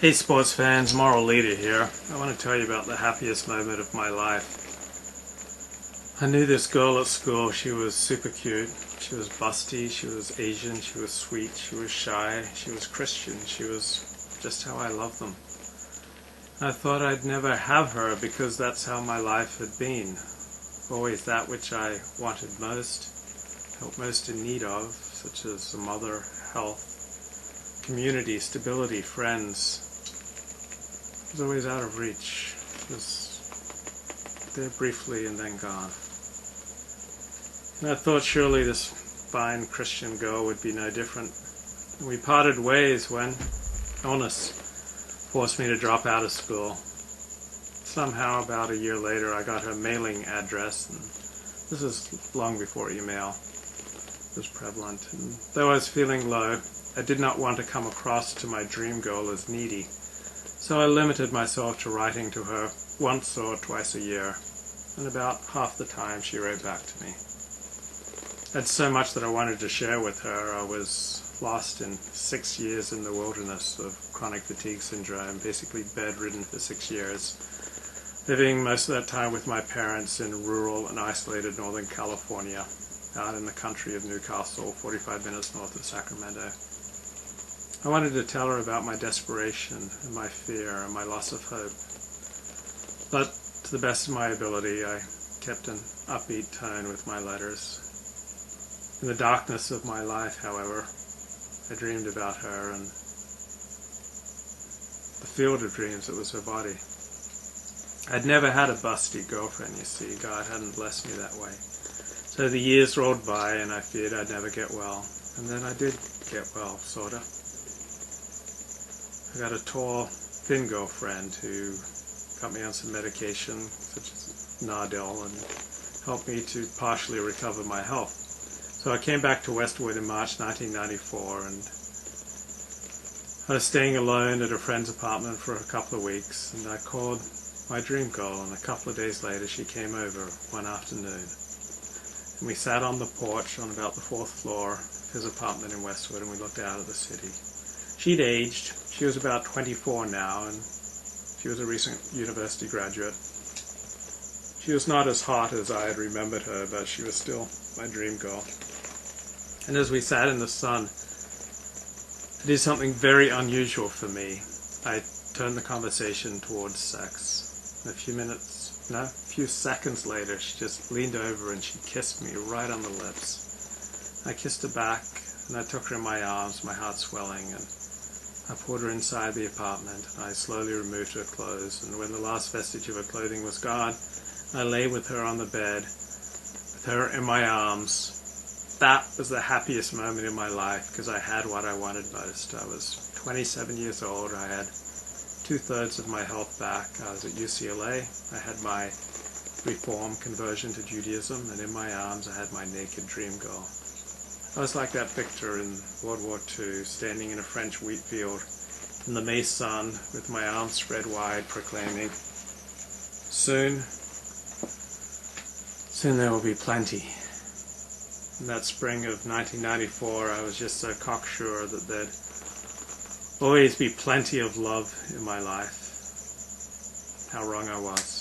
Hey sports fans, Moral Leader here. I want to tell you about the happiest moment of my life. I knew this girl at school. She was super cute. She was busty, she was Asian, she was sweet, she was shy, she was Christian. She was just how I love them. I thought I'd never have her because that's how my life had been. Always that which I wanted most, felt most in need of, such as a mother, health, community, stability, friends. It was always out of reach. It was there briefly and then gone. And I thought surely this fine Christian girl would be no different. And we parted ways when illness forced me to drop out of school. Somehow about a year later I got her mailing address, and this is long before email was prevalent. And though I was feeling low, I did not want to come across to my dream girl as needy. So I limited myself to writing to her once or twice a year, and about half the time she wrote back to me. I had so much that I wanted to share with her. I was lost in 6 years in the wilderness of chronic fatigue syndrome, basically bedridden for 6 years, living most of that time with my parents in rural and isolated Northern California, out in the country of Newcastle, 45 minutes north of Sacramento. I wanted to tell her about my desperation and my fear and my loss of hope. But to the best of my ability, I kept an upbeat tone with my letters. In the darkness of my life, however, I dreamed about her and the field of dreams that was her body. I'd never had a busty girlfriend, you see. God hadn't blessed me that way. So the years rolled by and I feared I'd never get well. And then I did get well, sorta. I got a tall, thin girlfriend who got me on some medication, such as Nardil, and helped me to partially recover my health. So I came back to Westwood in March 1994, and I was staying alone at a friend's apartment for a couple of weeks, and I called my dream girl, and a couple of days later she came over one afternoon. And we sat on the porch on about the 4th floor of his apartment in Westwood, and we looked out at the city. She'd aged. She was about 24 now, and she was a recent university graduate. She was not as hot as I had remembered her, but she was still my dream girl. And as we sat in the sun, I did something very unusual for me. I turned the conversation towards sex. And a few seconds later, she just leaned over and she kissed me right on the lips. I kissed her back, and I took her in my arms, my heart swelling, and I pulled her inside the apartment, and I slowly removed her clothes, and when the last vestige of her clothing was gone, I lay with her on the bed, with her in my arms. That was the happiest moment in my life, because I had what I wanted most. I was 27 years old, I had 2/3 of my health back, I was at UCLA, I had my reform conversion to Judaism, and in my arms I had my naked dream girl. I was like that victor in World War II, standing in a French wheat field in the May sun with my arms spread wide, proclaiming, Soon there will be plenty. In that spring of 1994, I was just so cocksure that there'd always be plenty of love in my life. How wrong I was.